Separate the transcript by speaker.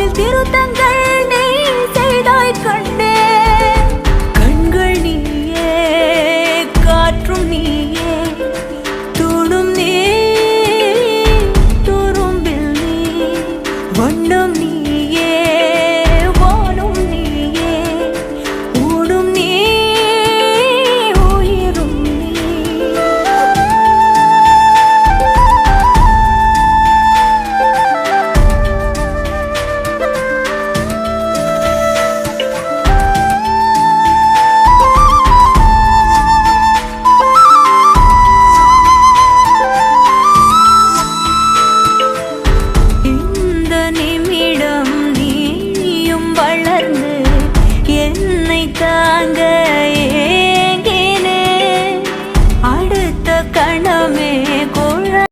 Speaker 1: அதில் திருத்தங்கள் நீ செய்தாய் கண்டே. கண்கள் நீயே, காற்றும் நீயே, தூணும் நீ, துரும்பில் நீ, வண்ணம் நீயே, வானும் நீயே, ஊடும் நீ, உயிரும் நீ. இந்த நிமிடம் நீயும் வளர்ந்து என்னை தாங்க